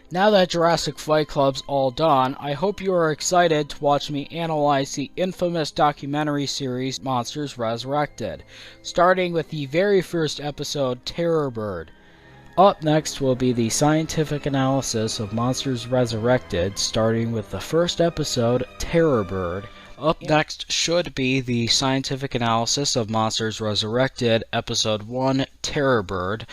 Now that Jurassic Fight Club's all done, I hope you are excited to watch me analyze the infamous documentary series Monsters Resurrected, starting with the very first episode, Terror Bird. Up next will be the scientific analysis of Monsters Resurrected, starting with the first episode, Terror Bird. Up next should be the scientific analysis of Monsters Resurrected, Episode 1, Terror Bird.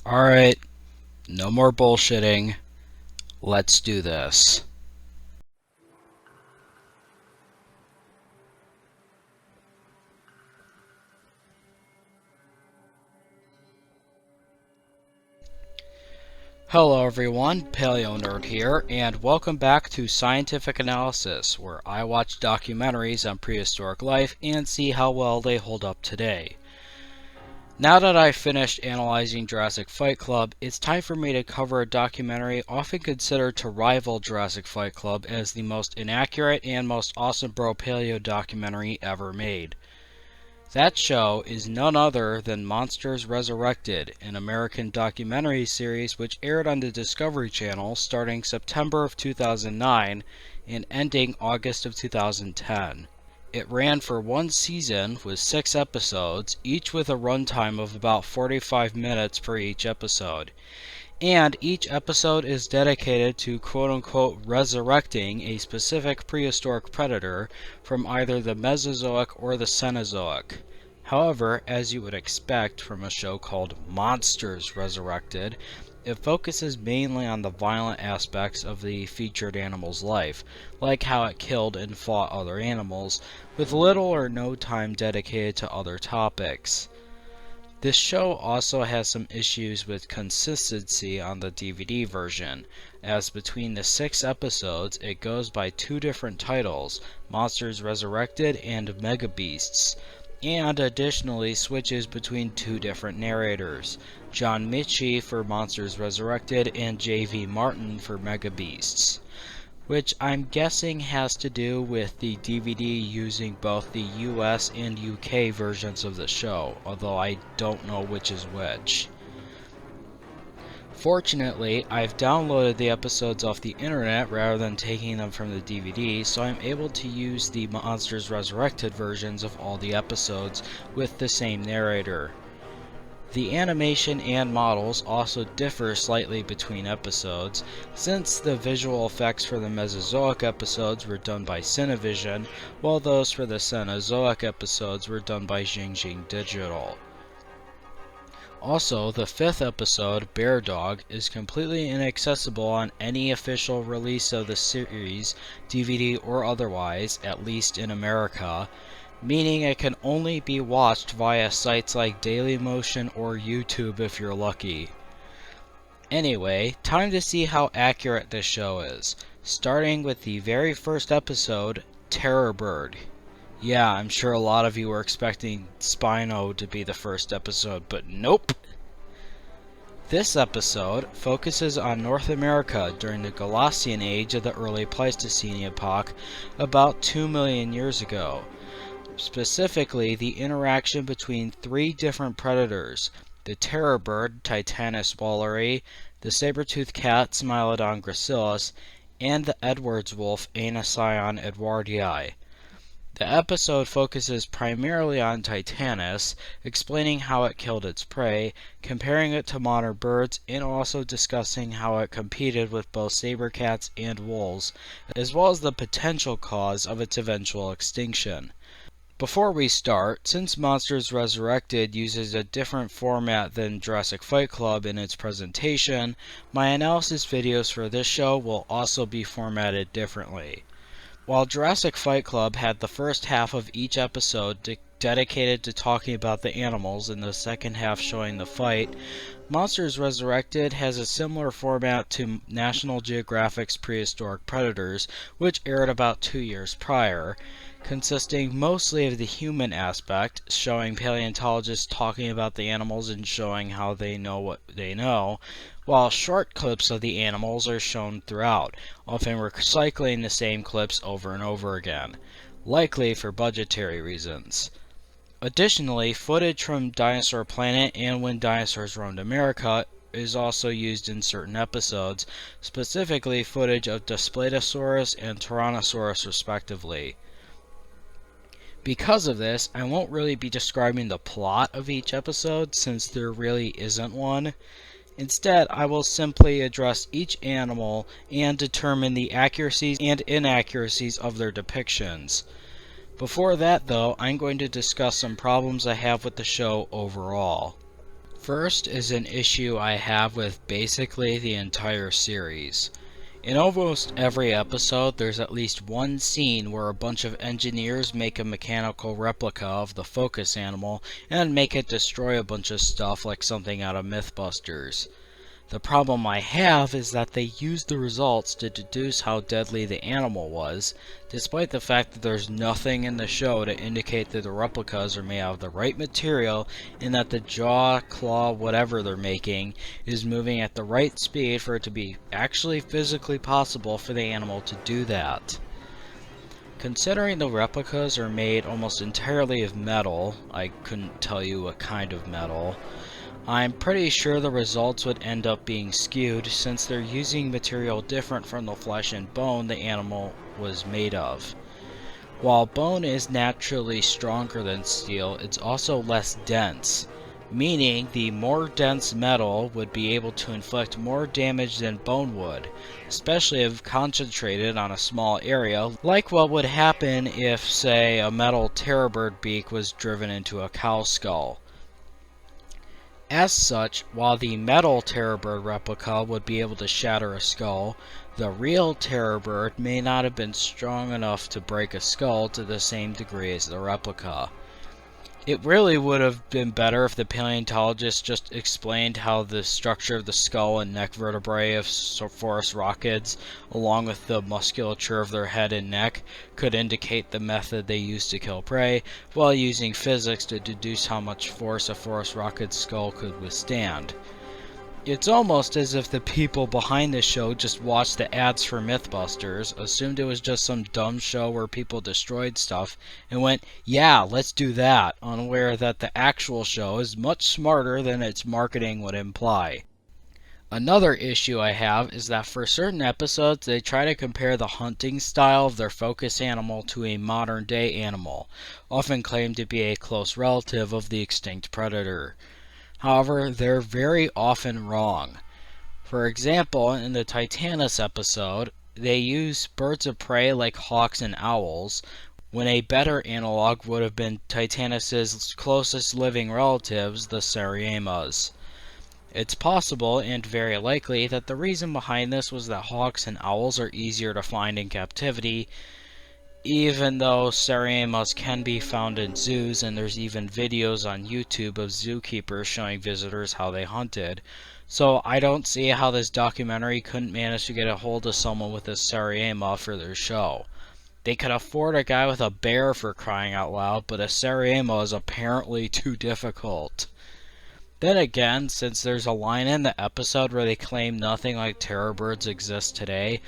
Alright, no more bullshitting. Let's do this. Hello everyone, Paleo Nerd here, and welcome back to Scientific Analysis, where I watch documentaries on prehistoric life and see how well they hold up today. Now that I've finished analyzing Jurassic Fight Club, it's time for me to cover a documentary often considered to rival Jurassic Fight Club as the most inaccurate and most awesome bro paleo documentary ever made. That show is none other than Monsters Resurrected, an American documentary series which aired on the Discovery Channel starting September of 2009 and ending August of 2010. It ran for one season with 6 episodes, each with a runtime of about 45 minutes per each episode. And each episode is dedicated to quote-unquote resurrecting a specific prehistoric predator from either the Mesozoic or the Cenozoic. However, as you would expect from a show called Monsters Resurrected, it focuses mainly on the violent aspects of the featured animal's life, like how it killed and fought other animals, with little or no time dedicated to other topics. This show also has some issues with consistency on the DVD version, as between the 6 episodes it goes by 2 different titles, Monsters Resurrected and Mega Beasts, and additionally switches between 2 different narrators, John Michie for Monsters Resurrected and J.V. Martin for Mega Beasts, which I'm guessing has to do with the DVD using both the US and UK versions of the show, although I don't know which is which. Fortunately, I've downloaded the episodes off the internet rather than taking them from the DVD, so I'm able to use the Monsters Resurrected versions of all the episodes with the same narrator. The animation and models also differ slightly between episodes, since the visual effects for the Mesozoic episodes were done by Cinevision, while those for the Cenozoic episodes were done by Xing Digital. Also, the 5th episode, Bear Dog, is completely inaccessible on any official release of the series, DVD or otherwise, at least in America, meaning it can only be watched via sites like Dailymotion or YouTube if you're lucky. Anyway, time to see how accurate this show is, starting with the very first episode, Terror Bird. Yeah, I'm sure a lot of you were expecting Spino to be the first episode, but nope! This episode focuses on North America during the Glacian age of the early Pleistocene epoch, about 2 million years ago. Specifically, the interaction between three different predators: the terror bird Titanis walleri, the saber-toothed cat Smilodon gracilis, and the Edwards wolf Anasion edwardii. The episode focuses primarily on Titanis, explaining how it killed its prey, comparing it to modern birds, and also discussing how it competed with both saber cats and wolves, as well as the potential cause of its eventual extinction. Before we start, since Monsters Resurrected uses a different format than Jurassic Fight Club in its presentation, my analysis videos for this show will also be formatted differently. While Jurassic Fight Club had the first half of each episode dedicated to talking about the animals and the second half showing the fight, Monsters Resurrected has a similar format to National Geographic's Prehistoric Predators, which aired about 2 years prior, consisting mostly of the human aspect, showing paleontologists talking about the animals and showing how they know what they know, while short clips of the animals are shown throughout, often recycling the same clips over and over again, likely for budgetary reasons. Additionally, footage from Dinosaur Planet and When Dinosaurs Roamed America is also used in certain episodes, specifically footage of Daspletosaurus and Tyrannosaurus respectively. Because of this, I won't really be describing the plot of each episode since there really isn't one. Instead, I will simply address each animal and determine the accuracies and inaccuracies of their depictions. Before that, though, I'm going to discuss some problems I have with the show overall. First is an issue I have with basically the entire series. In almost every episode, there's at least one scene where a bunch of engineers make a mechanical replica of the focus animal and make it destroy a bunch of stuff like something out of Mythbusters. The problem I have is that they use the results to deduce how deadly the animal was, despite the fact that there's nothing in the show to indicate that the replicas are made out of the right material and that the jaw, claw, whatever they're making is moving at the right speed for it to be actually physically possible for the animal to do that. Considering the replicas are made almost entirely of metal, I couldn't tell you what kind of metal, I'm pretty sure the results would end up being skewed since they're using material different from the flesh and bone the animal was made of. While bone is naturally stronger than steel, it's also less dense, meaning the more dense metal would be able to inflict more damage than bone would, especially if concentrated on a small area, like what would happen if, say, a metal terrorbird beak was driven into a cow skull. As such, while the metal terrorbird replica would be able to shatter a skull, the real terrorbird may not have been strong enough to break a skull to the same degree as the replica. It really would have been better if the paleontologists just explained how the structure of the skull and neck vertebrae of phorusrhacid, along with the musculature of their head and neck, could indicate the method they used to kill prey, while using physics to deduce how much force a phorusrhacid skull could withstand. It's almost as if the people behind this show just watched the ads for Mythbusters, assumed it was just some dumb show where people destroyed stuff, and went, yeah, let's do that, unaware that the actual show is much smarter than its marketing would imply. Another issue I have is that for certain episodes they try to compare the hunting style of their focus animal to a modern day animal, often claimed to be a close relative of the extinct predator. However, they're very often wrong. For example, in the Titanis episode, they use birds of prey like hawks and owls, when a better analog would have been Titanis' closest living relatives, the Seriemas. It's possible, and very likely, that the reason behind this was that hawks and owls are easier to find in captivity, even though Seriemas can be found in zoos, and there's even videos on YouTube of zookeepers showing visitors how they hunted. So I don't see how this documentary couldn't manage to get a hold of someone with a Sariema for their show. They could afford a guy with a bear for crying out loud, but a Sariema is apparently too difficult. Then again, since there's a line in the episode where they claim nothing like terror birds exists today,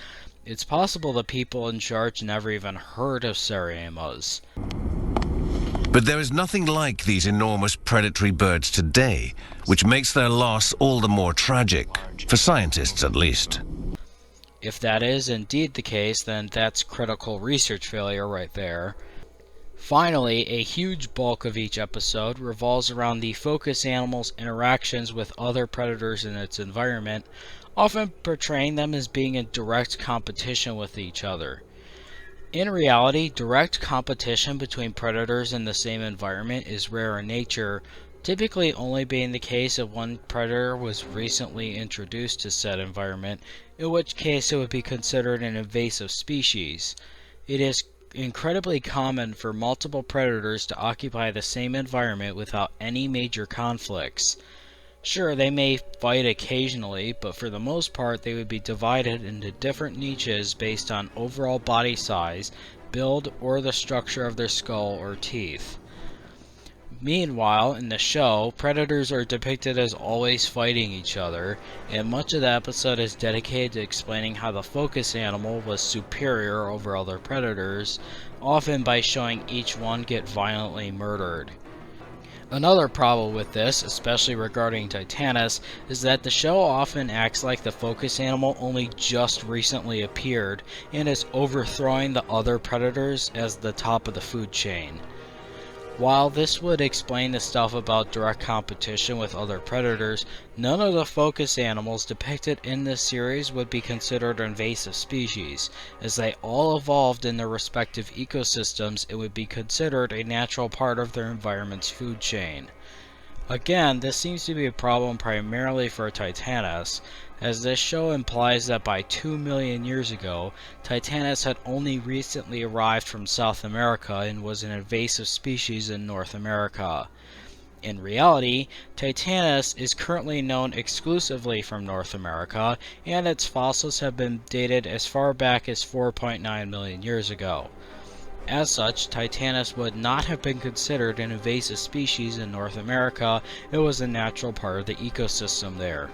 it's possible the people in charge never even heard of Sariemos. But there is nothing like these enormous predatory birds today, which makes their loss all the more tragic, for scientists at least. If that is indeed the case, then that's critical research failure right there. Finally, a huge bulk of each episode revolves around the focus animal's interactions with other predators in its environment, often portraying them as being in direct competition with each other. In reality, direct competition between predators in the same environment is rare in nature, typically only being the case if one predator was recently introduced to said environment, in which case it would be considered an invasive species. It is incredibly common for multiple predators to occupy the same environment without any major conflicts. Sure, they may fight occasionally, but for the most part they would be divided into different niches based on overall body size, build, or the structure of their skull or teeth. Meanwhile, in the show, predators are depicted as always fighting each other, and much of the episode is dedicated to explaining how the focus animal was superior over other predators, often by showing each one get violently murdered. Another problem with this, especially regarding Titanis, is that the show often acts like the focus animal only just recently appeared and is overthrowing the other predators as the top of the food chain. While this would explain the stuff about direct competition with other predators, none of the focus animals depicted in this series would be considered invasive species, as they all evolved in their respective ecosystems and would be considered a natural part of their environment's food chain. Again, this seems to be a problem primarily for Titanis, as this show implies that by 2 million years ago, Titanis had only recently arrived from South America and was an invasive species in North America. In reality, Titanis is currently known exclusively from North America, and its fossils have been dated as far back as 4.9 million years ago. As such, Titanis would not have been considered an invasive species in North America. It was a natural part of the ecosystem there.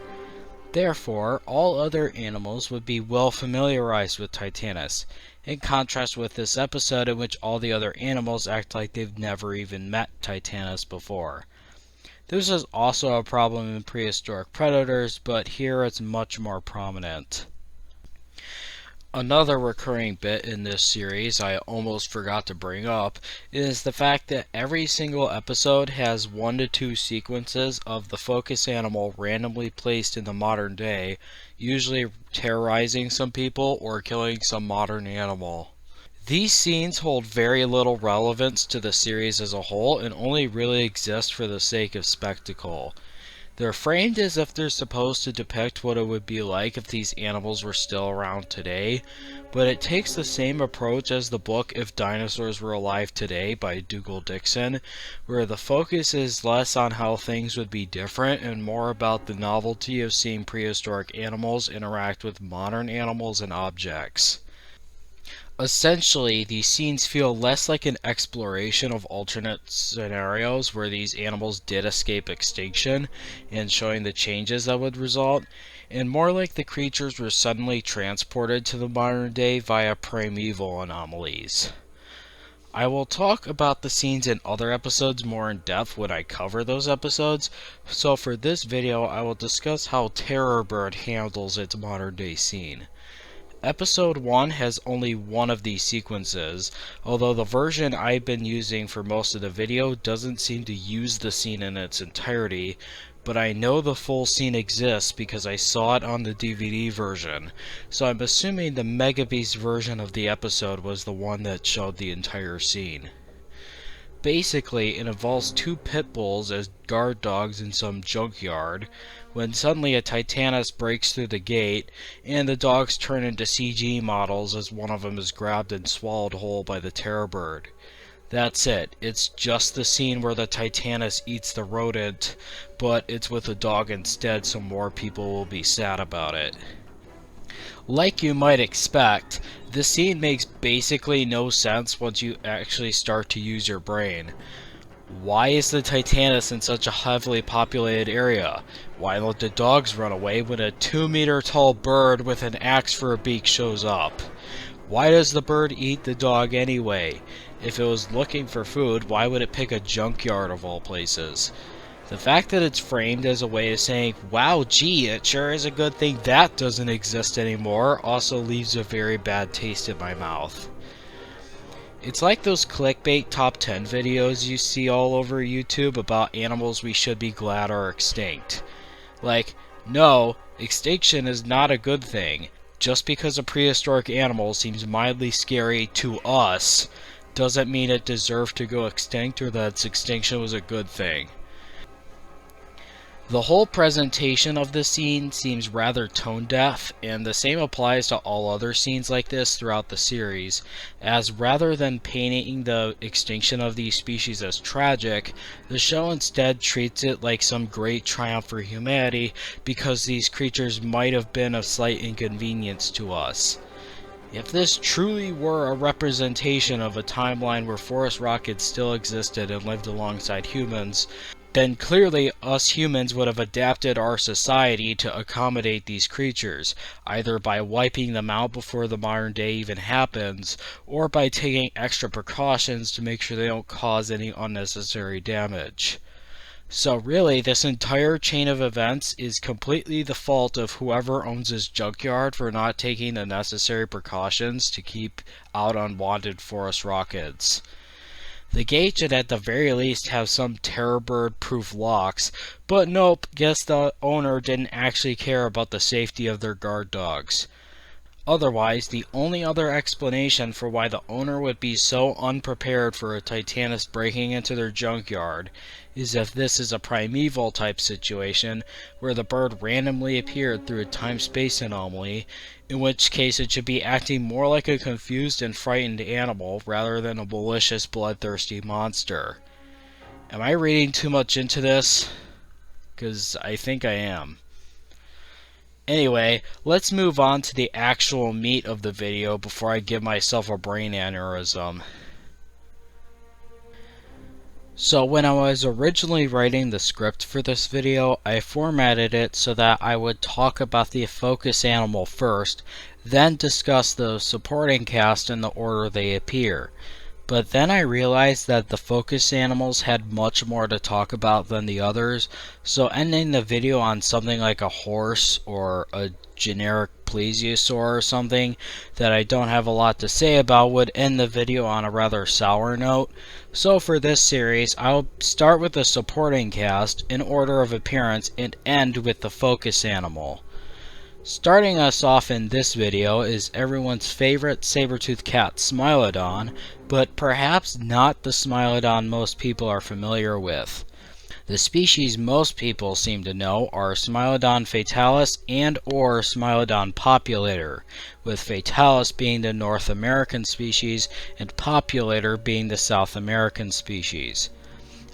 Therefore, all other animals would be well familiarized with Titanis, in contrast with this episode in which all the other animals act like they've never even met Titanis before. This is also a problem in prehistoric predators, but here it's much more prominent. Another recurring bit in this series I almost forgot to bring up is the fact that every single episode has 1 to 2 sequences of the focus animal randomly placed in the modern day, usually terrorizing some people or killing some modern animal. These scenes hold very little relevance to the series as a whole and only really exist for the sake of spectacle. They're framed as if they're supposed to depict what it would be like if these animals were still around today, but it takes the same approach as the book If Dinosaurs Were Alive Today by Dougal Dixon, where the focus is less on how things would be different and more about the novelty of seeing prehistoric animals interact with modern animals and objects. Essentially, these scenes feel less like an exploration of alternate scenarios where these animals did escape extinction and showing the changes that would result, and more like the creatures were suddenly transported to the modern day via primeval anomalies. I will talk about the scenes in other episodes more in depth when I cover those episodes, so for this video I will discuss how Terror Bird handles its modern day scene. Episode 1 has only one of these sequences, although the version I've been using for most of the video doesn't seem to use the scene in its entirety, but I know the full scene exists because I saw it on the DVD version, so I'm assuming the Megabeast version of the episode was the one that showed the entire scene. Basically, it involves 2 pit bulls as guard dogs in some junkyard, when suddenly a Titanis breaks through the gate, and the dogs turn into CG models as one of them is grabbed and swallowed whole by the terror bird. That's it. It's just the scene where the Titanis eats the rodent, but it's with a dog instead, so more people will be sad about it. Like you might expect, this scene makes basically no sense once you actually start to use your brain. Why is the Titanis in such a heavily populated area? Why let the dogs run away when a 2-meter tall bird with an axe for a beak shows up? Why does the bird eat the dog anyway? If it was looking for food, why would it pick a junkyard of all places? The fact that it's framed as a way of saying, wow, gee, it sure is a good thing that doesn't exist anymore, also leaves a very bad taste in my mouth. It's like those clickbait top 10 videos you see all over YouTube about animals we should be glad are extinct. Like, no, extinction is not a good thing. Just because a prehistoric animal seems mildly scary to us, doesn't mean it deserved to go extinct or that its extinction was a good thing. The whole presentation of this scene seems rather tone-deaf, and the same applies to all other scenes like this throughout the series, as rather than painting the extinction of these species as tragic, the show instead treats it like some great triumph for humanity because these creatures might have been of slight inconvenience to us. If this truly were a representation of a timeline where phorusrhacid still existed and lived alongside humans, then clearly us humans would have adapted our society to accommodate these creatures, either by wiping them out before the modern day even happens, or by taking extra precautions to make sure they don't cause any unnecessary damage. So really, this entire chain of events is completely the fault of whoever owns this junkyard for not taking the necessary precautions to keep out unwanted phorusrhacids. The gate should at the very least have some terror bird proof locks, but nope, guess the owner didn't actually care about the safety of their guard dogs. Otherwise, the only other explanation for why the owner would be so unprepared for a Titanis breaking into their junkyard is if this is a primeval type situation where the bird randomly appeared through a time-space anomaly, in which case it should be acting more like a confused and frightened animal rather than a malicious, bloodthirsty monster. Am I reading too much into this? 'Cause I think I am. Anyway, let's move on to the actual meat of the video before I give myself a brain aneurysm. So when I was originally writing the script for this video, I formatted it so that I would talk about the focus animal first, then discuss the supporting cast in the order they appear. But then I realized that the focus animals had much more to talk about than the others, so ending the video on something like a horse or a generic plesiosaur or something that I don't have a lot to say about would end the video on a rather sour note. So for this series, I'll start with the supporting cast in order of appearance and end with the focus animal. Starting us off in this video is everyone's favorite saber-toothed cat, Smilodon, but perhaps not the Smilodon most people are familiar with. The species most people seem to know are Smilodon fatalis and or Smilodon populator, with fatalis being the North American species and populator being the South American species.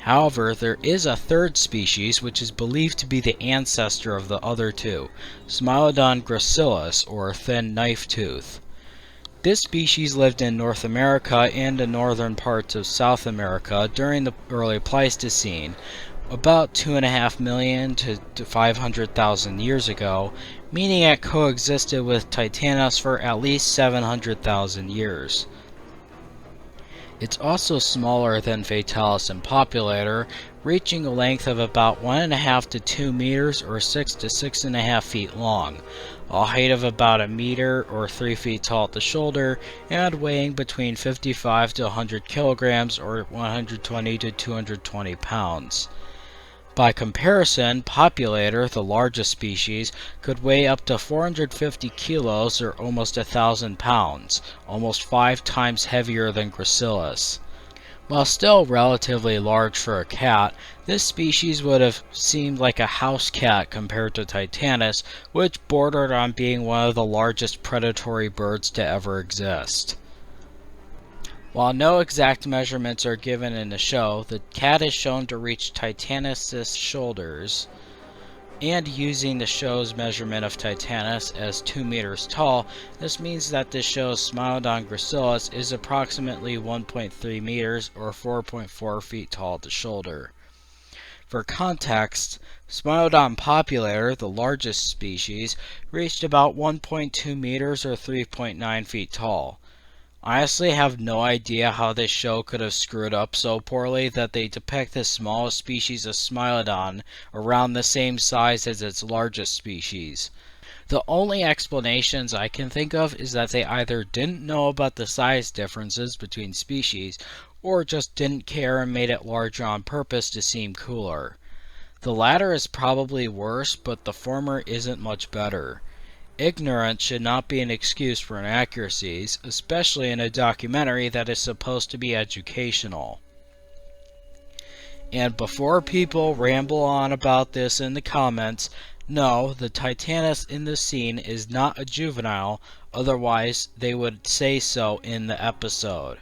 However, there is a third species which is believed to be the ancestor of the other two, Smilodon gracilis, or thin knife tooth. This species lived in North America and the northern parts of South America during the early Pleistocene, about 2.5 million to 500,000 years ago, meaning it coexisted with Titanis for at least 700,000 years. It's also smaller than fatalis and populator, reaching a length of about 1.5 to 2 meters or 6 to 6.5 feet long, a height of about a meter or 3 feet tall at the shoulder, and weighing between 55 to 100 kilograms or 120 to 220 pounds. By comparison, populator, the largest species, could weigh up to 450 kilos or almost 1,000 pounds, almost 5 times heavier than gracilis. While still relatively large for a cat, this species would have seemed like a house cat compared to Titanis, which bordered on being one of the largest predatory birds to ever exist. While no exact measurements are given in the show, the cat is shown to reach Titanis' shoulders. And using the show's measurement of Titanis as 2 meters tall, this means that the show's Smilodon gracilis is approximately 1.3 meters or 4.4 feet tall at the shoulder. For context, Smilodon populator, the largest species, reached about 1.2 meters or 3.9 feet tall. I honestly have no idea how this show could have screwed up so poorly that they depict the smallest species of Smilodon around the same size as its largest species. The only explanations I can think of is that they either didn't know about the size differences between species, or just didn't care and made it larger on purpose to seem cooler. The latter is probably worse, but the former isn't much better. Ignorance should not be an excuse for inaccuracies, especially in a documentary that is supposed to be educational. And before people ramble on about this in the comments, no, the Titanis in this scene is not a juvenile, otherwise they would say so in the episode.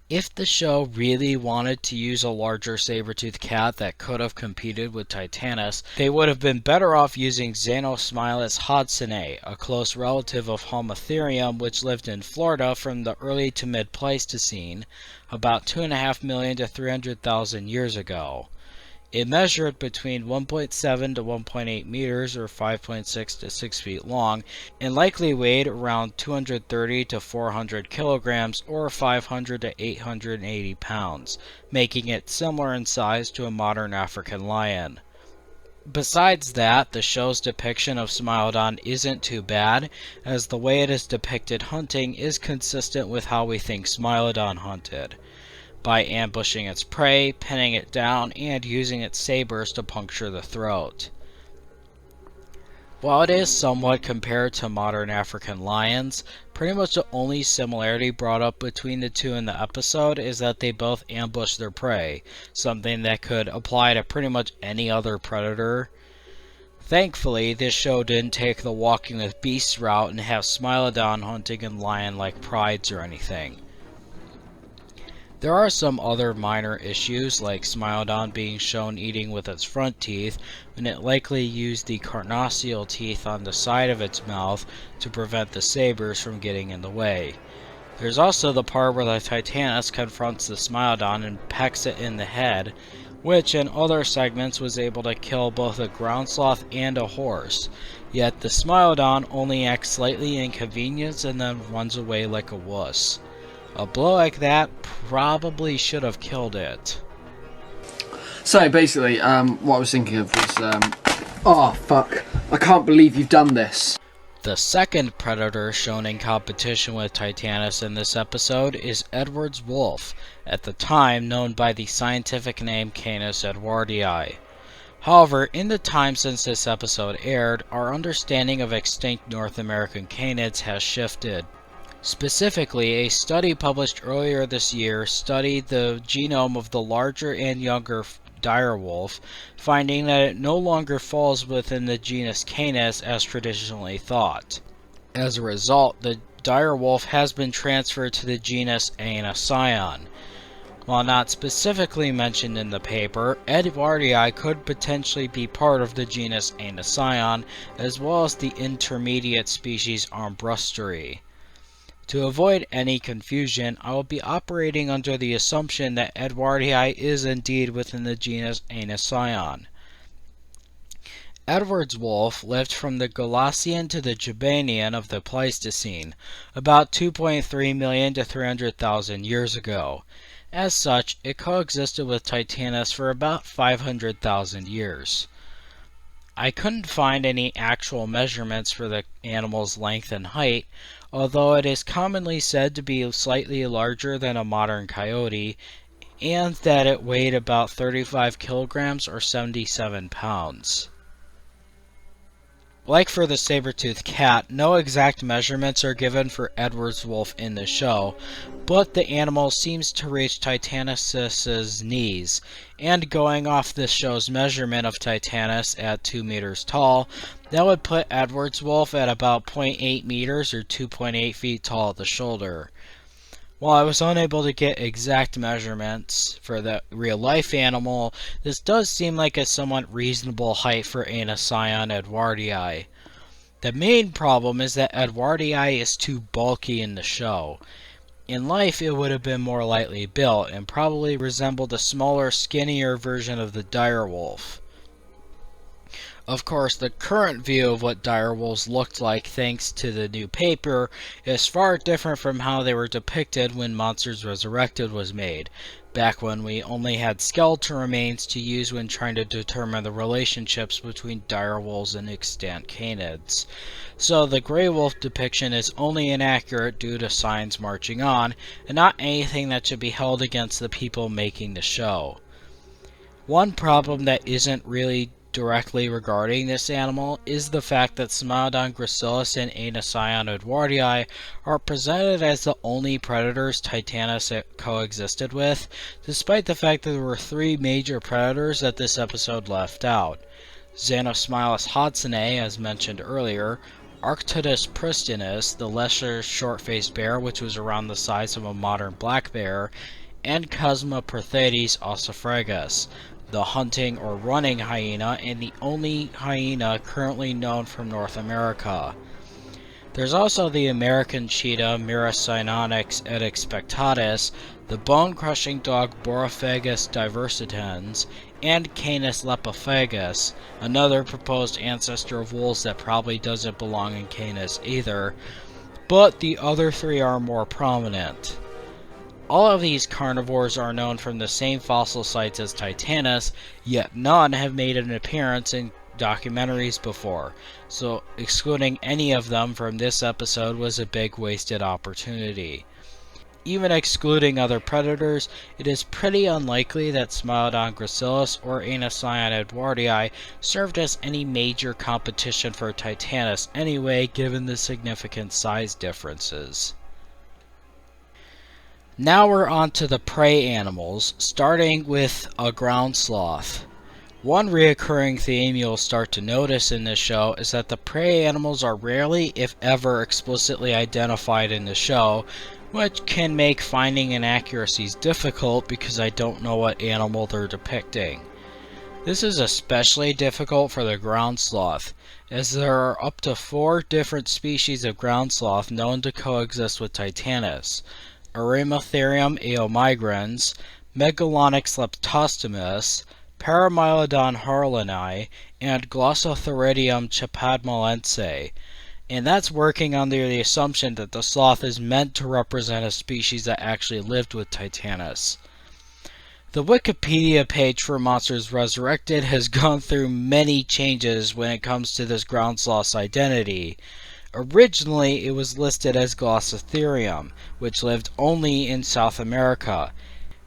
If the show really wanted to use a larger saber-toothed cat that could have competed with Titanis, they would have been better off using Xanosmilus hodsoni, a close relative of Homotherium which lived in Florida from the early to mid-Pleistocene, about 2.5 million to 300,000 years ago. It measured between 1.7 to 1.8 meters or 5.6 to 6 feet long and likely weighed around 230 to 400 kilograms or 500 to 880 pounds, making it similar in size to a modern African lion. Besides that, the show's depiction of Smilodon isn't too bad, as the way it is depicted hunting is consistent with how we think Smilodon hunted, by ambushing its prey, pinning it down, and using its sabers to puncture the throat. While it is somewhat compared to modern African lions, pretty much the only similarity brought up between the two in the episode is that they both ambush their prey, something that could apply to pretty much any other predator. Thankfully, this show didn't take the walking with beasts route and have Smilodon hunting in lion-like prides or anything. There are some other minor issues, like Smilodon being shown eating with its front teeth, when it likely used the carnassial teeth on the side of its mouth to prevent the sabers from getting in the way. There's also the part where the Titanis confronts the Smilodon and pecks it in the head, which in other segments was able to kill both a ground sloth and a horse, yet the Smilodon only acts slightly inconvenienced and then runs away like a wuss. A blow like that probably should have killed it. So basically, what I was thinking of was, oh fuck, I can't believe you've done this. The second predator shown in competition with Titanis in this episode is Edward's wolf, at the time known by the scientific name Canis edwardii. However, in the time since this episode aired, our understanding of extinct North American canids has shifted. Specifically, a study published earlier this year studied the genome of the larger and younger direwolf, finding that it no longer falls within the genus Canis as traditionally thought. As a result, the direwolf has been transferred to the genus Aesopi. While not specifically mentioned in the paper, edwardii could potentially be part of the genus Aesopi, as well as the intermediate species Armbrusteri. To avoid any confusion, I will be operating under the assumption that edwardii is indeed within the genus Aesopi. Edward's wolf lived from the Glacian to the Jubanian of the Pleistocene, about 2.3 million to 300,000 years ago. As such, it coexisted with Titanis for about 500,000 years. I couldn't find any actual measurements for the animal's length and height, although it is commonly said to be slightly larger than a modern coyote, and that it weighed about 35 kilograms or 77 pounds. Like for the saber-toothed cat, no exact measurements are given for Edward's wolf in the show, but the animal seems to reach Titanis' knees, and going off this show's measurement of Titanis at 2 meters tall, that would put Edward's wolf at about 0.8 meters or 2.8 feet tall at the shoulder. While I was unable to get exact measurements for the real-life animal, this does seem like a somewhat reasonable height for Anacyon edwardii. The main problem is that edwardii is too bulky in the show. In life, it would have been more lightly built and probably resembled a smaller, skinnier version of the direwolf. Of course, the current view of what direwolves looked like thanks to the new paper is far different from how they were depicted when Monsters Resurrected was made, back when we only had skeleton remains to use when trying to determine the relationships between direwolves and extant canids. So the Grey Wolf depiction is only inaccurate due to signs marching on, and not anything that should be held against the people making the show. One problem that isn't really directly regarding this animal is the fact that Smilodon, gracilis, and Anacyon edwardii are presented as the only predators Titanis coexisted with, despite the fact that there were 3 major predators that this episode left out. Xanosmilus hodsonei, as mentioned earlier, Arctodus pristinus, the lesser short-faced bear which was around the size of a modern black bear, and Cosma perthates ossifragus, the hunting or running hyena and the only hyena currently known from North America. There's also the American cheetah Myricynonyx edexpectatus, the bone-crushing dog Borophagus diversitans, and Canis lepophagus, another proposed ancestor of wolves that probably doesn't belong in Canis either, but the other 3 are more prominent. All of these carnivores are known from the same fossil sites as Titanis, yet none have made an appearance in documentaries before, so excluding any of them from this episode was a big wasted opportunity. Even excluding other predators, it is pretty unlikely that Smilodon gracilis or Anacyon edwardii served as any major competition for Titanis anyway, given the significant size differences. Now we're on to the prey animals, starting with a ground sloth. One reoccurring theme you'll start to notice in this show is that the prey animals are rarely, if ever, explicitly identified in the show, which can make finding inaccuracies difficult because I don't know what animal they're depicting. This is especially difficult for the ground sloth, as there are up to 4 different species of ground sloth known to coexist with Titanis: Eremotherium eomigrans, Megalonyx leptostomus, Paramylodon harlani, and Glossotheridium chapadmolense, and that's working under the assumption that the sloth is meant to represent a species that actually lived with Titanis. The Wikipedia page for Monsters Resurrected has gone through many changes when it comes to this ground sloth's identity. Originally, it was listed as Glossotherium, which lived only in South America.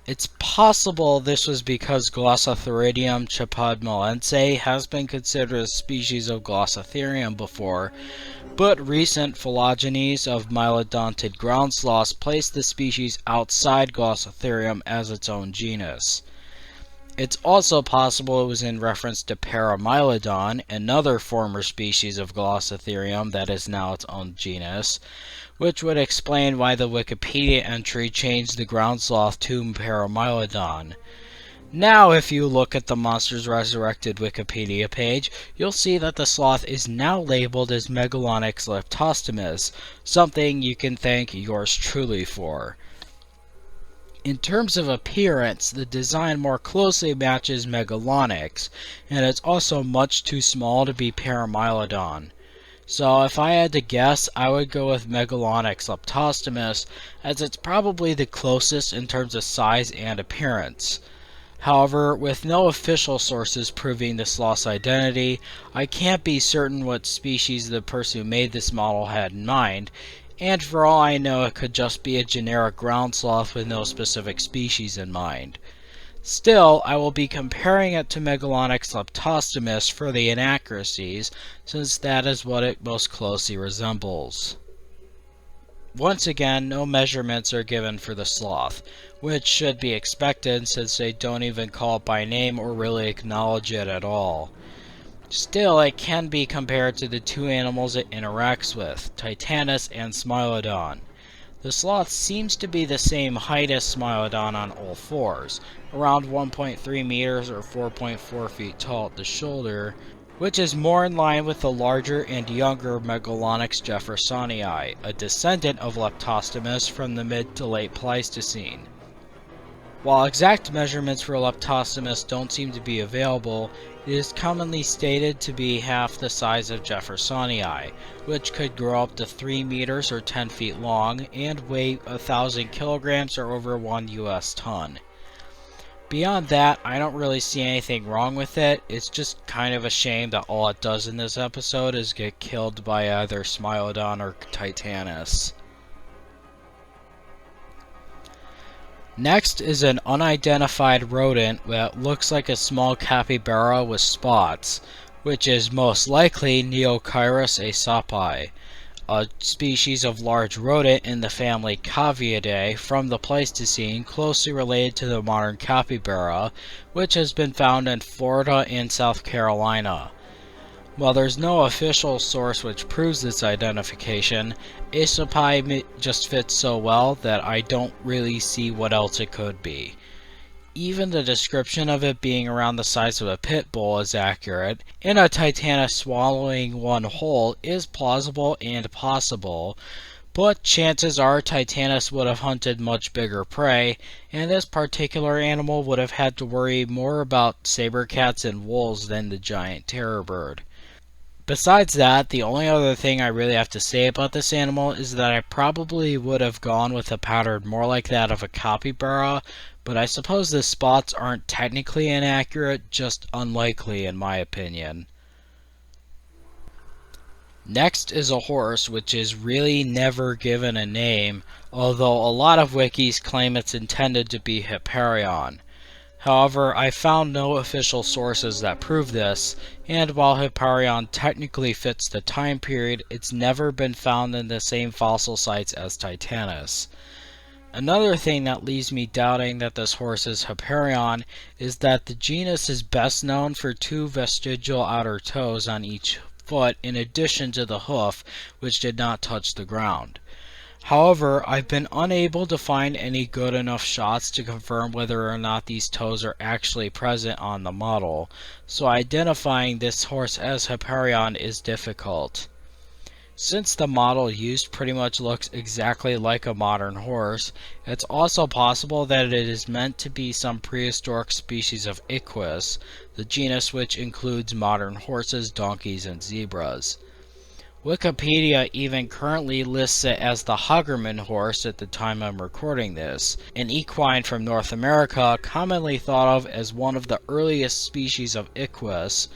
It's possible this was because Glossotheridium chapadmolense has been considered a species of Glossotherium before, but recent phylogenies of myelodontid ground sloths placed the species outside Glossotherium as its own genus. It's also possible it was in reference to Paramylodon, another former species of Glossotherium that is now its own genus, which would explain why the Wikipedia entry changed the ground sloth to Paramylodon. Now, if you look at the Monsters Resurrected Wikipedia page, you'll see that the sloth is now labeled as Megalonyx leptostomus, something you can thank yours truly for. In terms of appearance, the design more closely matches Megalonyx, and it's also much too small to be Paramylodon. So if I had to guess, I would go with Megalonyx leptostomus, as it's probably the closest in terms of size and appearance. However, with no official sources proving the sloth's identity, I can't be certain what species the person who made this model had in mind, and for all I know it could just be a generic ground sloth with no specific species in mind. Still, I will be comparing it to Megalonyx leptostomus for the inaccuracies, since that is what it most closely resembles. Once again, no measurements are given for the sloth, which should be expected since they don't even call it by name or really acknowledge it at all. Still, it can be compared to the 2 animals it interacts with, Titanis and Smilodon. The sloth seems to be the same height as Smilodon on all fours, around 1.3 meters or 4.4 feet tall at the shoulder, which is more in line with the larger and younger Megalonyx jeffersonii, a descendant of Leptostomus from the mid to late Pleistocene. While exact measurements for Leptostomus don't seem to be available, it is commonly stated to be half the size of Jeffersonii, which could grow up to 3 meters or 10 feet long and weigh 1,000 kilograms or over 1 US ton. Beyond that, I don't really see anything wrong with it. It's just kind of a shame that all it does in this episode is get killed by either Smilodon or Titanis. Next is an unidentified rodent that looks like a small capybara with spots, which is most likely Neochoerus aesopi, a species of large rodent in the family Caviidae from the Pleistocene closely related to the modern capybara, which has been found in Florida and South Carolina. While there's no official source which proves its identification, aesopi just fits so well that I don't really see what else it could be. Even the description of it being around the size of a pit bull is accurate, and a Titanis swallowing one whole is plausible and possible, but chances are Titanis would have hunted much bigger prey, and this particular animal would have had to worry more about saber cats and wolves than the giant terror bird. Besides that, the only other thing I really have to say about this animal is that I probably would have gone with a pattern more like that of a capybara, but I suppose the spots aren't technically inaccurate, just unlikely in my opinion. Next is a horse, which is really never given a name, although a lot of wikis claim it's intended to be Hipparion. However, I found no official sources that prove this, and while Hipparion technically fits the time period, it's never been found in the same fossil sites as Titanis. Another thing that leaves me doubting that this horse is Hipparion is that the genus is best known for 2 vestigial outer toes on each foot in addition to the hoof, which did not touch the ground. However, I've been unable to find any good enough shots to confirm whether or not these toes are actually present on the model, so identifying this horse as Hipparion is difficult. Since the model used pretty much looks exactly like a modern horse, it's also possible that it is meant to be some prehistoric species of Equus, the genus which includes modern horses, donkeys, and zebras. Wikipedia even currently lists it as the Hagerman horse at the time I'm recording this, an equine from North America commonly thought of as one of the earliest species of Equus,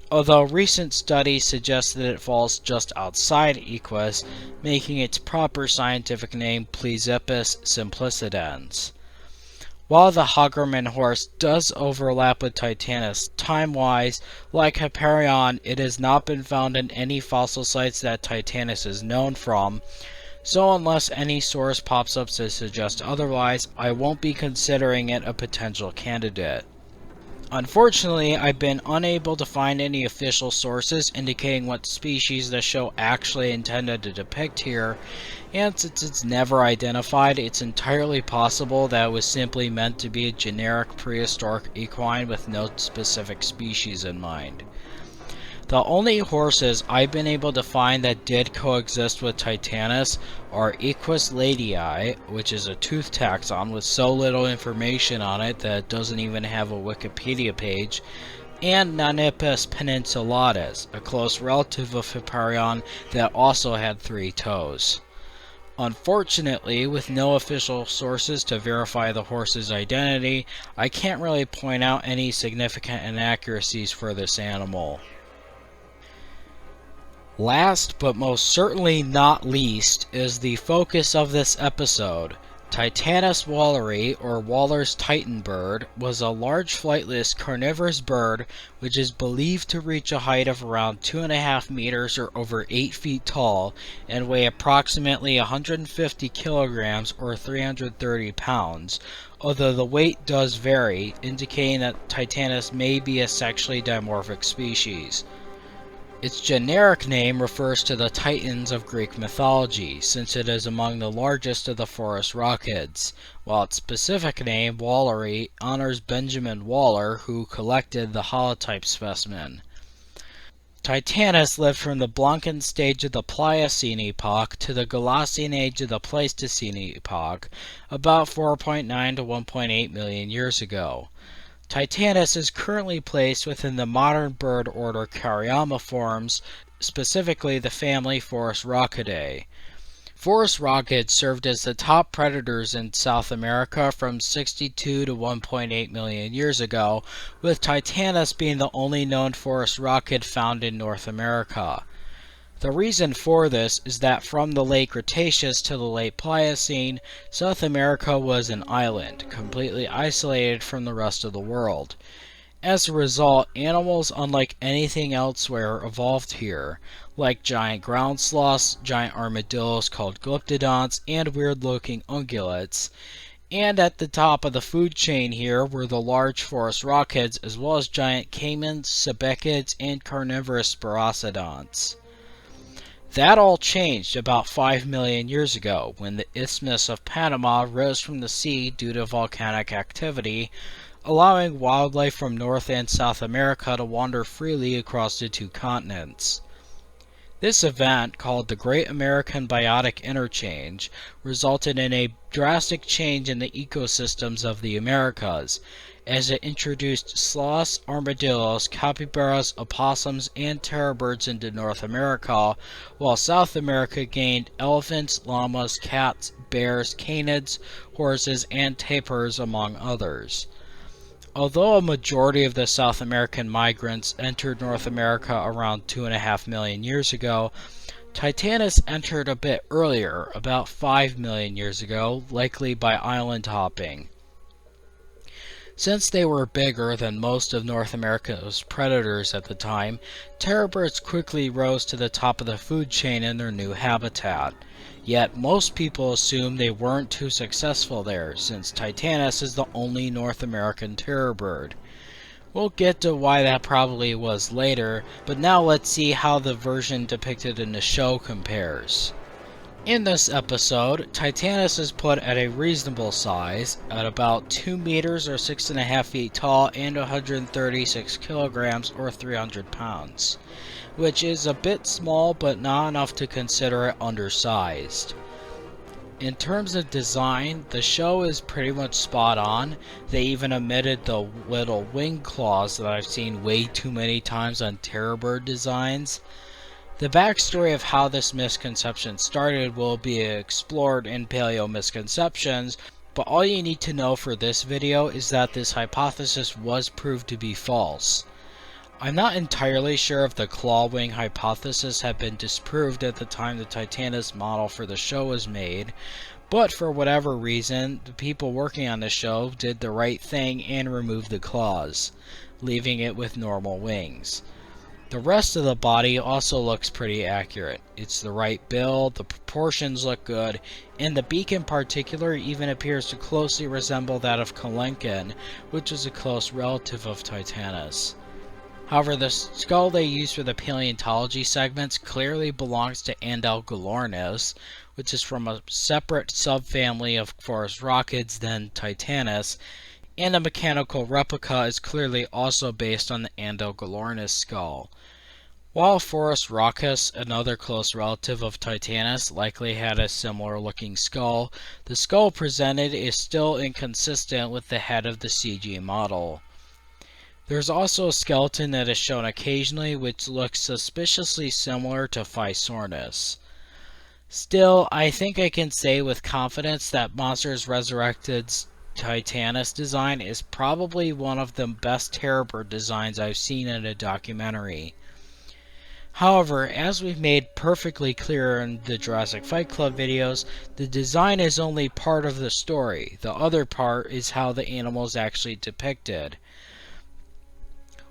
although recent studies suggest that it falls just outside Equus, making its proper scientific name Plesippus simplicidens. While the Hagerman horse does overlap with Titanis time-wise, like Hipparion, it has not been found in any fossil sites that Titanis is known from, so unless any source pops up to suggest otherwise, I won't be considering it a potential candidate. Unfortunately, I've been unable to find any official sources indicating what species the show actually intended to depict here, and since it's never identified, it's entirely possible that it was simply meant to be a generic prehistoric equine with no specific species in mind. The only horses I've been able to find that did coexist with Titanis are Equus ladii, which is a tooth taxon with so little information on it that it doesn't even have a Wikipedia page, and Nanippus peninsulatus, a close relative of Hipparion that also had 3 toes. Unfortunately, with no official sources to verify the horse's identity, I can't really point out any significant inaccuracies for this animal. Last, but most certainly not least, is the focus of this episode. Titanis walleri, or Waller's Titan bird, was a large flightless carnivorous bird which is believed to reach a height of around 2.5 meters or over 8 feet tall and weigh approximately 150 kilograms or 330 pounds, although the weight does vary, indicating that Titanis may be a sexually dimorphic species. Its generic name refers to the Titans of Greek mythology, since it is among the largest of the phorusrhacid, while its specific name, walleri, honors Benjamin Waller, who collected the holotype specimen. Titanis lived from the Blancan stage of the Pliocene epoch to the Glacian age of the Pleistocene epoch, about 4.9 to 1.8 million years ago. Titanis is currently placed within the modern bird order Caryomyformes, specifically the family Phorusrhacidae. Phorusrhacid served as the top predators in South America from 62 to 1.8 million years ago, with Titanis being the only known Phorusrhacid found in North America. The reason for this is that from the late Cretaceous to the late Pliocene, South America was an island, completely isolated from the rest of the world. As a result, animals unlike anything elsewhere evolved here, like giant ground sloths, giant armadillos called glyptodonts, and weird-looking ungulates. And at the top of the food chain here were the large phorusrhacids, as well as giant caimans, cebechids, and carnivorous spirocidonts. That all changed about 5 million years ago, when the Isthmus of Panama rose from the sea due to volcanic activity, allowing wildlife from North and South America to wander freely across the two continents. This event, called the Great American Biotic Interchange, resulted in a drastic change in the ecosystems of the Americas, as it introduced sloths, armadillos, capybaras, opossums, and terror birds into North America, while South America gained elephants, llamas, cats, bears, canids, horses, and tapirs, among others. Although a majority of the South American migrants entered North America around 2.5 million years ago, Titanis entered a bit earlier, about 5 million years ago, likely by island hopping. Since they were bigger than most of North America's predators at the time, terror birds quickly rose to the top of the food chain in their new habitat. Yet most people assume they weren't too successful there, since Titanis is the only North American terror bird. We'll get to why that probably was later, but now let's see how the version depicted in the show compares. In this episode, Titanis is put at a reasonable size, at about 2 meters or 6.5 feet tall and 136 kilograms or 300 pounds, which is a bit small but not enough to consider it undersized. In terms of design, the show is pretty much spot on. They even omitted the little wing claws that I've seen way too many times on terror bird designs. The backstory of how this misconception started will be explored in Paleo Misconceptions, but all you need to know for this video is that this hypothesis was proved to be false. I'm not entirely sure if the claw wing hypothesis had been disproved at the time the Titanis model for the show was made, but for whatever reason, the people working on the show did the right thing and removed the claws, leaving it with normal wings. The rest of the body also looks pretty accurate. It's the right build, the proportions look good, and the beak in particular even appears to closely resemble that of Kalenkin, which is a close relative of Titanis. However, the skull they use for the paleontology segments clearly belongs to Andalgalornis, which is from a separate subfamily of phorusrhacids than Titanis, and a mechanical replica is clearly also based on the Andalgalornis skull. While Phorusrhacus, another close relative of Titanis, likely had a similar looking skull, the skull presented is still inconsistent with the head of the CG model. There's also a skeleton that is shown occasionally which looks suspiciously similar to Physornis. Still, I think I can say with confidence that Monsters Resurrected's Titanis design is probably one of the best terror bird designs I've seen in a documentary. However, as we've made perfectly clear in the Jurassic Fight Club videos, the design is only part of the story. The other part is how the animal is actually depicted.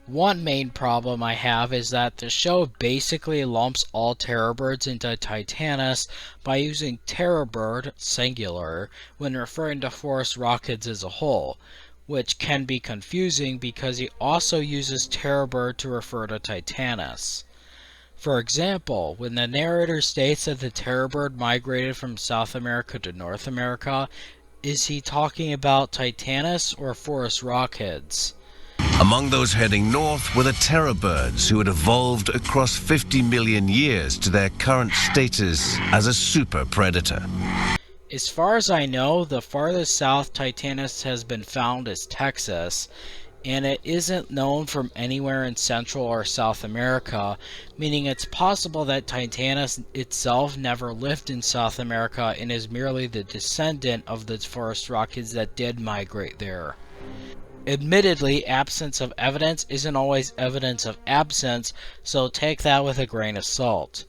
One main problem I have is that the show basically lumps all terror birds into Titanis by using terror bird, singular, when referring to phorusrhacids as a whole, which can be confusing because he also uses terror bird to refer to Titanis. For example, when the narrator states that the terror bird migrated from South America to North America, is he talking about Titanis or phorusrhacid? Among those heading north were the terror birds who had evolved across 50 million years to their current status as a super predator. As far as I know, the farthest south Titanis has been found is Texas, and it isn't known from anywhere in Central or South America, meaning it's possible that Titanis itself never lived in South America and is merely the descendant of the phorusrhacids that did migrate there. Admittedly, absence of evidence isn't always evidence of absence, so take that with a grain of salt.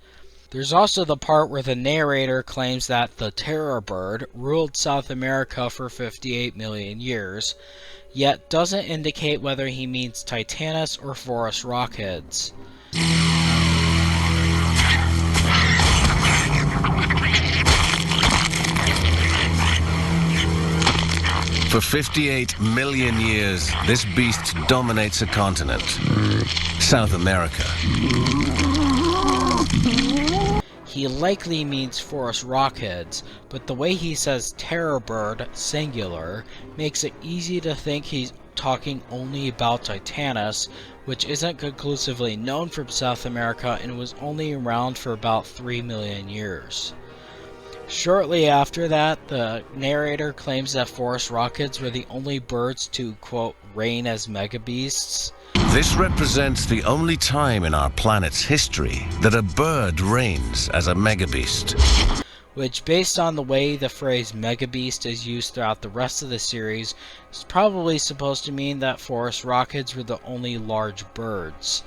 There's also the part where the narrator claims that the terror bird ruled South America for 58 million years, yet doesn't indicate whether he means Titanis or phorusrhacids. For 58 million years, this beast dominates a continent, South America. He likely means phorusrhacids, but the way he says terror bird, singular, makes it easy to think he's talking only about Titanis, which isn't conclusively known from South America and was only around for about 3 million years. Shortly after that, the narrator claims that phorusrhacids were the only birds to, quote, reign as megabeasts. This represents the only time in our planet's history that a bird reigns as a megabeast. Which, based on the way the phrase megabeast is used throughout the rest of the series, is probably supposed to mean that phorusrhacids were the only large birds.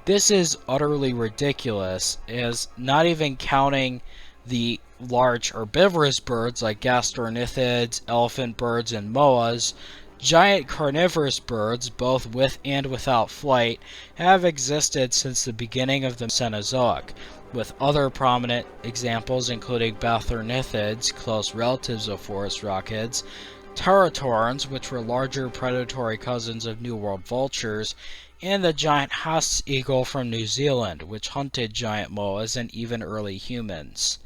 This is utterly ridiculous, as not even counting the large herbivorous birds like gastrornithids, elephant birds, and moas, giant carnivorous birds, both with and without flight, have existed since the beginning of the Cenozoic, with other prominent examples including bathornithids, close relatives of phorusrhacids, teratorns, which were larger predatory cousins of New World vultures, and the giant Haas eagle from New Zealand, which hunted giant moas and even early humans.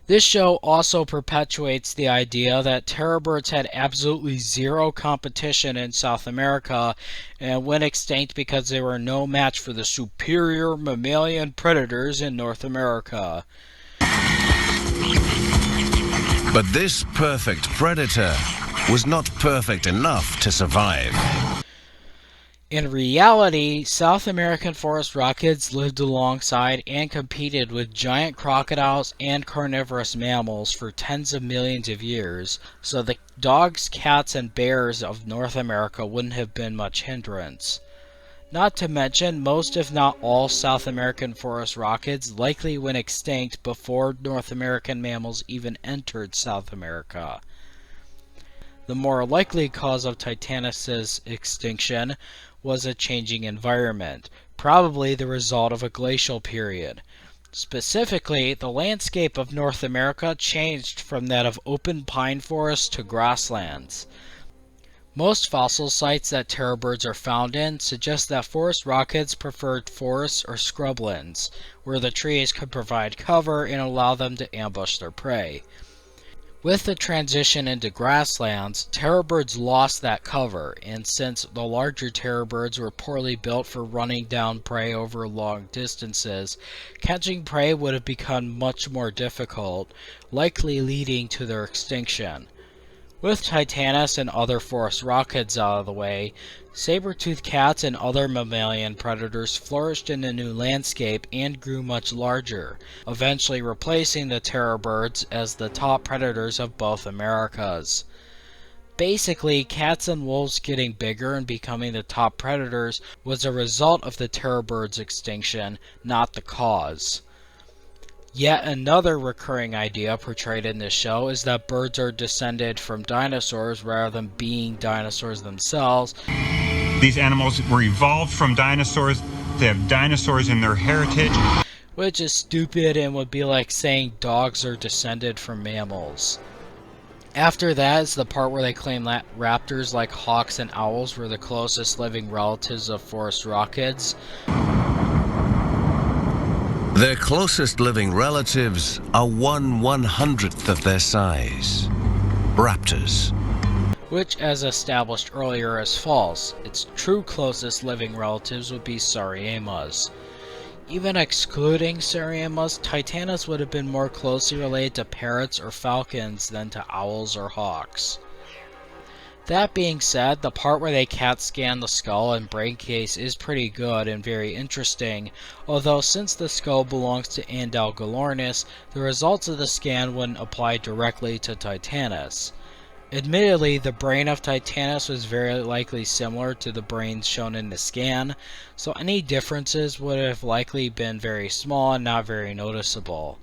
This show also perpetuates the idea that terror birds had absolutely zero competition in South America and went extinct because they were no match for the superior mammalian predators in North America. But this perfect predator was not perfect enough to survive. In reality, South American phorusrhacids lived alongside and competed with giant crocodiles and carnivorous mammals for tens of millions of years, so the dogs, cats, and bears of North America wouldn't have been much hindrance. Not to mention, most if not all South American phorusrhacids likely went extinct before North American mammals even entered South America. The more likely cause of Titanis' extinction was a changing environment, probably the result of a glacial period. Specifically, the landscape of North America changed from that of open pine forests to grasslands. Most fossil sites that terror birds are found in suggest that phorusrhacids preferred forests or scrublands, where the trees could provide cover and allow them to ambush their prey. With the transition into grasslands, terror birds lost that cover, and since the larger terror birds were poorly built for running down prey over long distances, catching prey would have become much more difficult, likely leading to their extinction. With Titanis and other phorusrhacids out of the way, saber-toothed cats and other mammalian predators flourished in the new landscape and grew much larger, eventually replacing the terror birds as the top predators of both Americas. Basically, cats and wolves getting bigger and becoming the top predators was a result of the terror birds' extinction, not the cause. Yet another recurring idea portrayed in this show is that birds are descended from dinosaurs rather than being dinosaurs themselves. These animals were evolved from dinosaurs. They have dinosaurs in their heritage. Which is stupid and would be like saying dogs are descended from mammals. After that is the part where they claim that raptors like hawks and owls were the closest living relatives of phorusrhacids. Their closest living relatives are 1/100th of their size. Raptors. Which, as established earlier, is false. Its true closest living relatives would be Sariemas. Even excluding Sariemas, Titanis would have been more closely related to parrots or falcons than to owls or hawks. That being said, the part where they CAT scan the skull and brain case is pretty good and very interesting, although since the skull belongs to Andalgalornis, the results of the scan wouldn't apply directly to Titanis. Admittedly, the brain of Titanis was very likely similar to the brains shown in the scan, so any differences would have likely been very small and not very noticeable.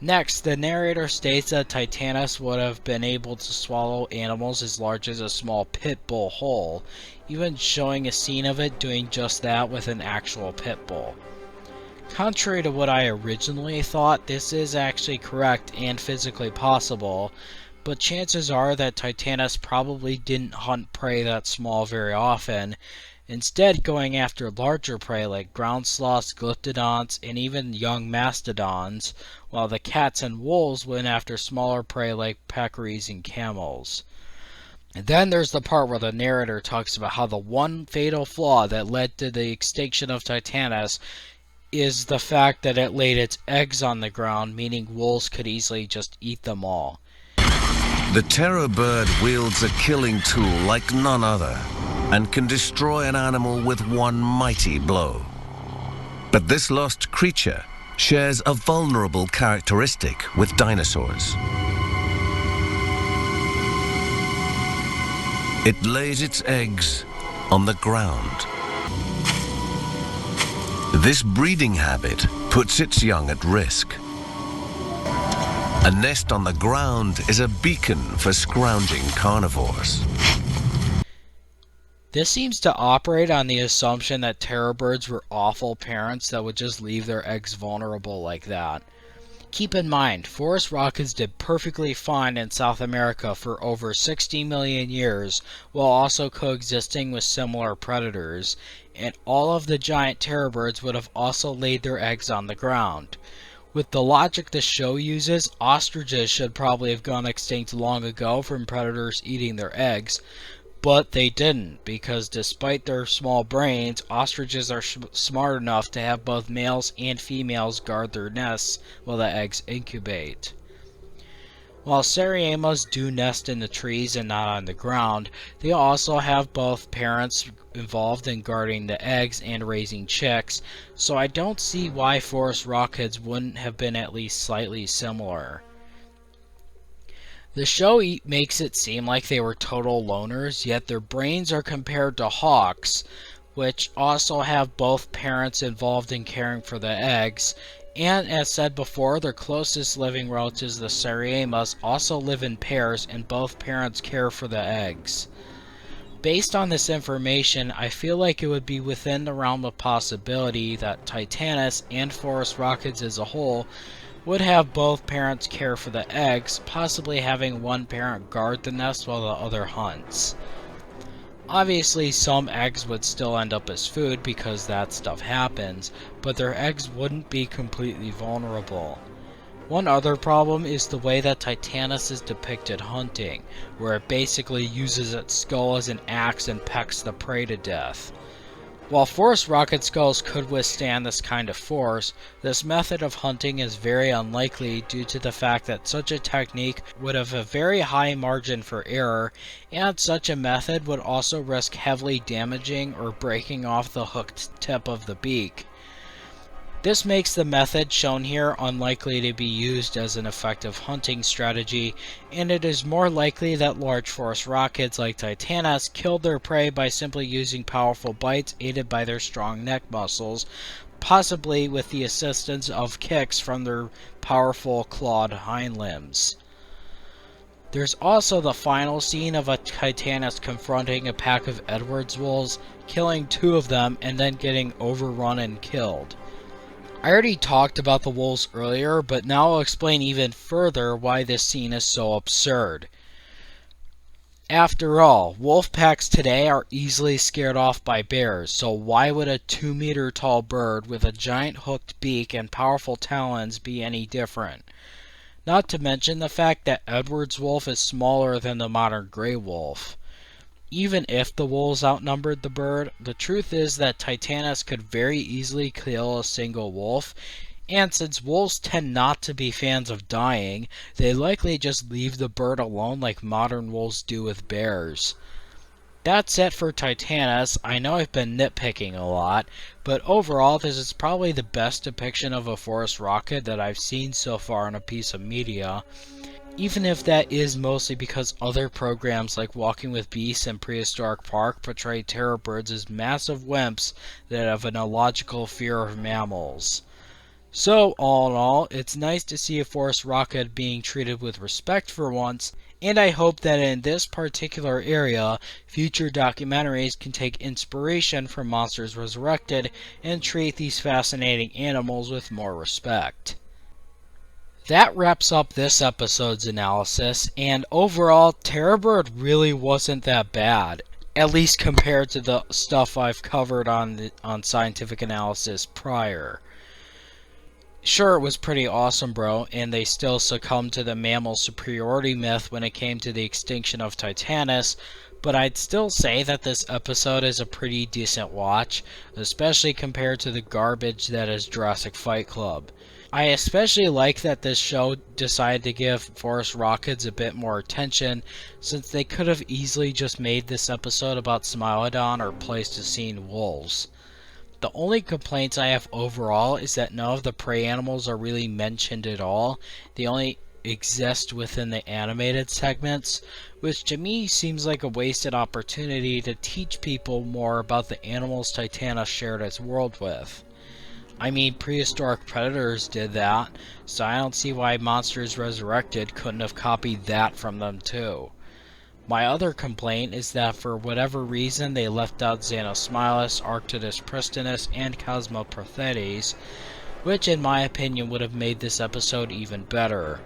Next, the narrator states that Titanis would have been able to swallow animals as large as a small pit bull whole, even showing a scene of it doing just that with an actual pit bull. Contrary to what I originally thought, this is actually correct and physically possible, but chances are that Titanis probably didn't hunt prey that small very often, instead going after larger prey like ground sloths, glyptodonts, and even young mastodons, while the cats and wolves went after smaller prey like peccaries and camels. And then there's the part where the narrator talks about how the one fatal flaw that led to the extinction of Titanis is the fact that it laid its eggs on the ground, meaning wolves could easily just eat them all. The terror bird wields a killing tool like none other, and can destroy an animal with one mighty blow. But this lost creature shares a vulnerable characteristic with dinosaurs. It lays its eggs on the ground. This breeding habit puts its young at risk. A nest on the ground is a beacon for scrounging carnivores. This seems to operate on the assumption that terror birds were awful parents that would just leave their eggs vulnerable like that. Keep in mind, phorusrhacid did perfectly fine in South America for over 60 million years while also coexisting with similar predators, and all of the giant terror birds would have also laid their eggs on the ground. With the logic the show uses, ostriches should probably have gone extinct long ago from predators eating their eggs, but they didn't, because despite their small brains, ostriches are smart enough to have both males and females guard their nests while the eggs incubate. While Sariemas do nest in the trees and not on the ground, they also have both parents involved in guarding the eggs and raising chicks, so I don't see why phorusrhacids wouldn't have been at least slightly similar. The show makes it seem like they were total loners, yet their brains are compared to hawks, which also have both parents involved in caring for the eggs, and as said before, their closest living relatives, the Sariemas, also live in pairs and both parents care for the eggs. Based on this information, I feel like it would be within the realm of possibility that Titanis and phorusrhacids as a whole would have both parents care for the eggs, possibly having one parent guard the nest while the other hunts. Obviously, some eggs would still end up as food because that stuff happens, but their eggs wouldn't be completely vulnerable. One other problem is the way that Titanis is depicted hunting, where it basically uses its skull as an axe and pecks the prey to death. While phorusrhacid skulls could withstand this kind of force, this method of hunting is very unlikely due to the fact that such a technique would have a very high margin for error, and such a method would also risk heavily damaging or breaking off the hooked tip of the beak. This makes the method shown here unlikely to be used as an effective hunting strategy, and it is more likely that large phorusrhacids like Titanis killed their prey by simply using powerful bites aided by their strong neck muscles, possibly with the assistance of kicks from their powerful clawed hind limbs. There's also the final scene of a Titanis confronting a pack of Edwards wolves, killing 2 of them, and then getting overrun and killed. I already talked about the wolves earlier, but now I'll explain even further why this scene is so absurd. After all, wolf packs today are easily scared off by bears, so why would a 2-meter tall bird with a giant hooked beak and powerful talons be any different? Not to mention the fact that Edward's wolf is smaller than the modern gray wolf. Even if the wolves outnumbered the bird, the truth is that Titanis could very easily kill a single wolf, and since wolves tend not to be fans of dying, they likely just leave the bird alone like modern wolves do with bears. That's it for Titanis. I know I've been nitpicking a lot, but overall this is probably the best depiction of a phorusrhacid that I've seen so far in a piece of media. Even if that is mostly because other programs like Walking with Beasts and Prehistoric Park portray terror birds as massive wimps that have an illogical fear of mammals. So, all in all, it's nice to see a phorusrhacid being treated with respect for once, and I hope that in this particular area, future documentaries can take inspiration from Monsters Resurrected and treat these fascinating animals with more respect. That wraps up this episode's analysis, and overall, Terrorbird really wasn't that bad, at least compared to the stuff I've covered on Scientific Analysis prior. Sure, it was pretty awesome, bro, and they still succumbed to the mammal superiority myth when it came to the extinction of Titanis, but I'd still say that this episode is a pretty decent watch, especially compared to the garbage that is Jurassic Fight Club. I especially like that this show decided to give phorusrhacids a bit more attention, since they could have easily just made this episode about Smilodon or Pleistocene wolves. The only complaints I have overall is that none of the prey animals are really mentioned at all. They only exist within the animated segments, which to me seems like a wasted opportunity to teach people more about the animals Titanis shared its world with. I mean, prehistoric predators did that, so I don't see why Monsters Resurrected couldn't have copied that from them too. My other complaint is that for whatever reason they left out Xanosmilus, Arctodus pristinus, and Cosmoprothetes, which in my opinion would have made this episode even better.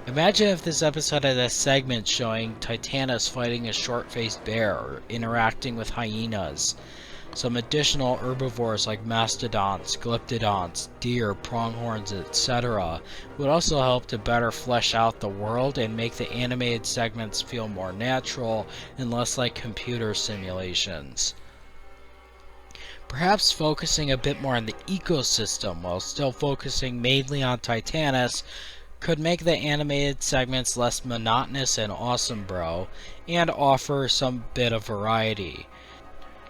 Imagine if this episode had a segment showing Titanis fighting a short-faced bear or interacting with hyenas. Some additional herbivores like mastodons, glyptodons, deer, pronghorns, etc. would also help to better flesh out the world and make the animated segments feel more natural and less like computer simulations. Perhaps focusing a bit more on the ecosystem while still focusing mainly on Titanis could make the animated segments less monotonous and awesome, bro, and offer some bit of variety.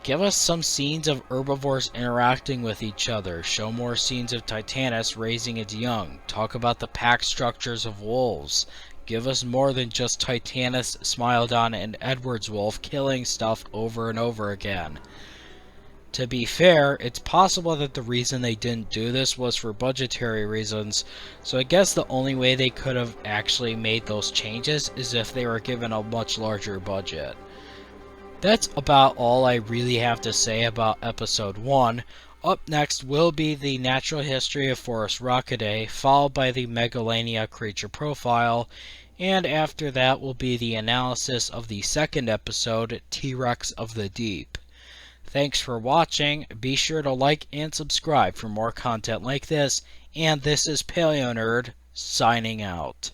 Give us some scenes of herbivores interacting with each other, show more scenes of Titanis raising its young, talk about the pack structures of wolves, give us more than just Titanis, Smilodon, and Edward's wolf killing stuff over and over again. To be fair, it's possible that the reason they didn't do this was for budgetary reasons, so I guess the only way they could have actually made those changes is if they were given a much larger budget. That's about all I really have to say about episode 1. Up next will be the natural history of phorusrhacidae, followed by the Megalania creature profile, and after that will be the analysis of the second episode, T-Rex of the Deep. Thanks for watching, be sure to like and subscribe for more content like this, and this is PaleoNerd, signing out.